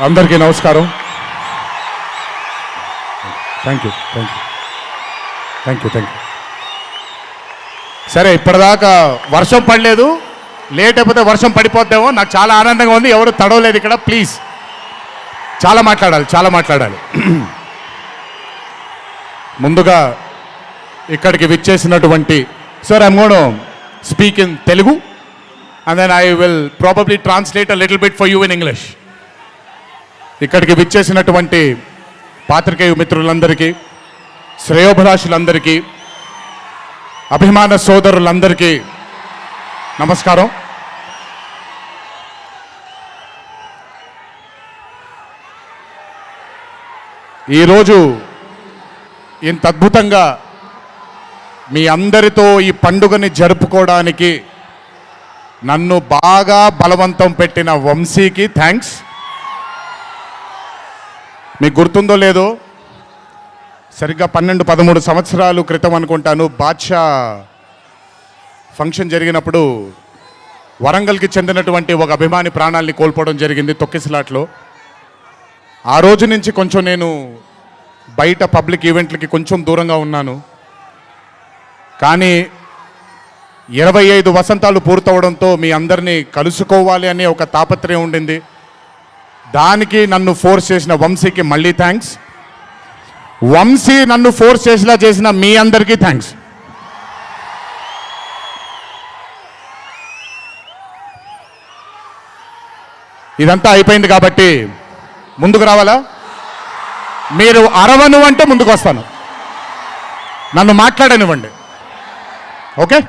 అందరికీ నమస్కారం. Thank you. సరే, ఇప్పటిదాకా వర్షం పడలేదు, లేట్ అయిపోతే వర్షం పడిపోద్దేమో. నాకు చాలా ఆనందంగా ఉంది. ఎవరు తడవలేదు ఇక్కడ. ప్లీజ్, చాలా మాట్లాడాలి. ముందుగా ఇక్కడికి విచ్చేసినటువంటి sir, I'm gonna speak in Telugu and then I will probably translate a little bit for you in English. ఇక్కడికి విచ్చేసినటువంటి పాత్రికేయ మిత్రులందరికీ, శ్రేయోభిలాషులందరికీ, అభిమాన సోదరులందరికీ నమస్కారం. ఈరోజు ఇంత అద్భుతంగా మీ అందరితో ఈ పండుగని జరుపుకోవడానికి నన్ను బాగా బలవంతం పెట్టిన వంశీకి థ్యాంక్స్. మీకు గుర్తుందో లేదో, సరిగ్గా 12-13 సంవత్సరాల క్రితం అనుకుంటాను, బాద్షా ఫంక్షన్ జరిగినప్పుడు వరంగల్కి చెందినటువంటి ఒక అభిమాని ప్రాణాలని కోల్పోవడం జరిగింది తొక్కిసలాట్లో. ఆ రోజు నుంచి కొంచెం నేను బయట పబ్లిక్ ఈవెంట్లకి కొంచెం దూరంగా ఉన్నాను. కానీ 25 వసంతాలు పూర్తవడంతో మీ అందరినీ కలుసుకోవాలి అనే ఒక తాపత్రయం ఉండింది. దానికి నన్ను ఫోర్స్ చేసిన వంశీకి మళ్ళీ థ్యాంక్స్. వంశీ నన్ను ఫోర్స్ చేసేలా చేసిన మీ అందరికీ థ్యాంక్స్. ఇదంతా అయిపోయింది కాబట్టి ముందుకు రావాలా? మీరు అరవను అంటే ముందుకు వస్తాను, నన్ను మాట్లాడనివ్వండి. ఓకే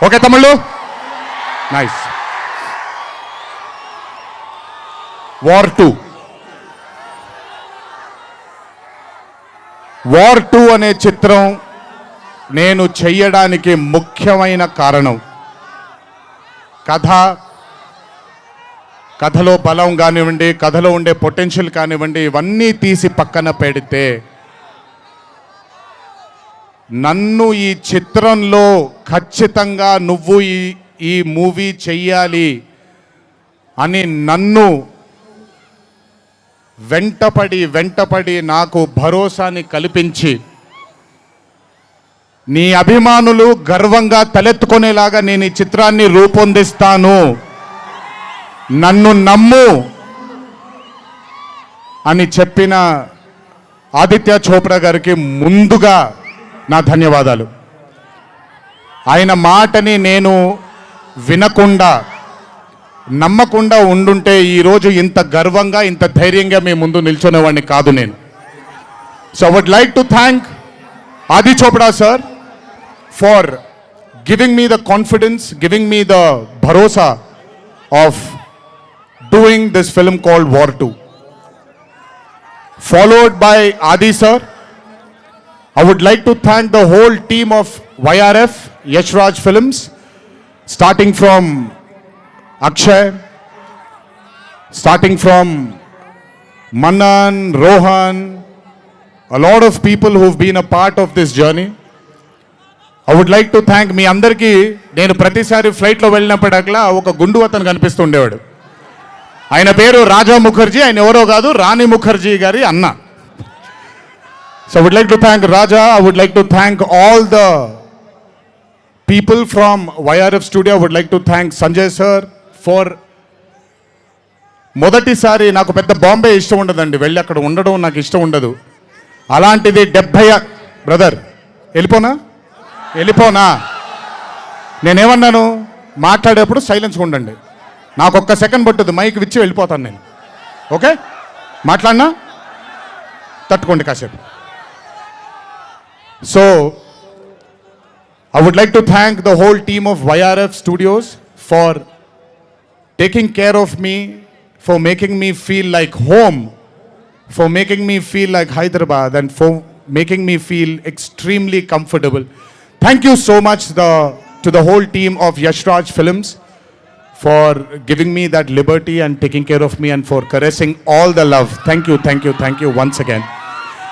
ఓకే తమ్ముళ్ళు, నైస్. వార్ 2 అనే చిత్రం నేను చెయ్యడానికి ముఖ్యమైన కారణం కథలో బలం కానివ్వండి, కథలో ఉండే పొటెన్షియల్ కానివ్వండి, ఇవన్నీ తీసి పక్కన పెడితే నన్ను ఈ చిత్రంలో ఖచ్చితంగా నువ్వు ఈ మూవీ చెయ్యాలి అని నన్ను వెంటపడి నాకు భరోసాని కల్పించి, నీ అభిమానులు గర్వంగా తలెత్తుకునేలాగా నేను ఈ చిత్రాన్ని రూపొందిస్తాను, నన్ను నమ్ము అని చెప్పిన ఆదిత్య చోప్రా గారికి ముందుగా నా ధన్యవాదాలు. ఆయన మాటని నేను వినకుండా నమ్మకుండా ఉండుంటే ఈరోజు ఇంత గర్వంగా ఇంత ధైర్యంగా మీ ముందు నిల్చునేవాడిని కాదు నేను. So I would like to thank Adi Chopra sir for giving me the confidence, giving me the భరోసా of doing this film called War 2. Followed by Adi sir, I would like to thank the whole team of YRF, Yash Raj Films, starting from Akshay, starting from Manan, Rohan, a lot of people who've been a part of this journey. I would like to thank మీ అందరికీ. నేను ప్రతిసారి ఫ్లైట్లో వెళ్ళినప్పుడల్లా ఒక గుండు అతను కనిపిస్తుండేవాడు. ఆయన పేరు రాజా ముఖర్జీ. ఆయన ఎవరో కాదు, రాణి ముఖర్జీ గారి అన్న. So I would like to thank Raja. I would like to thank all the people from YRF Studio. I would like to thank Sanjay sir for మొదటిసారి నాకు పెద్ద బాంబే ఇష్టం ఉండదండి, వెళ్ళి అక్కడ ఉండడం నాకు ఇష్టం ఉండదు. అలాంటిది 70 బ్రదర్ వెళ్ళిపోనా నేనేమన్నాను, మాట్లాడేప్పుడు సైలెన్స్గా ఉండండి, నాకు ఒక్క సెకండ్ పట్టుద్ది, మైక్ విచ్చి వెళ్ళిపోతాను నేను. ఓకే, మాట్లాడినా తట్టుకోండి కాసేపు. So I would like to thank the whole team of YRF Studios for taking care of me, for making me feel like home, for making me feel like Hyderabad, and for making me feel extremely comfortable. Thank you so much to the whole team of Yash Raj Films for giving me that liberty and taking care of me and for caressing all the love. Thank you once again.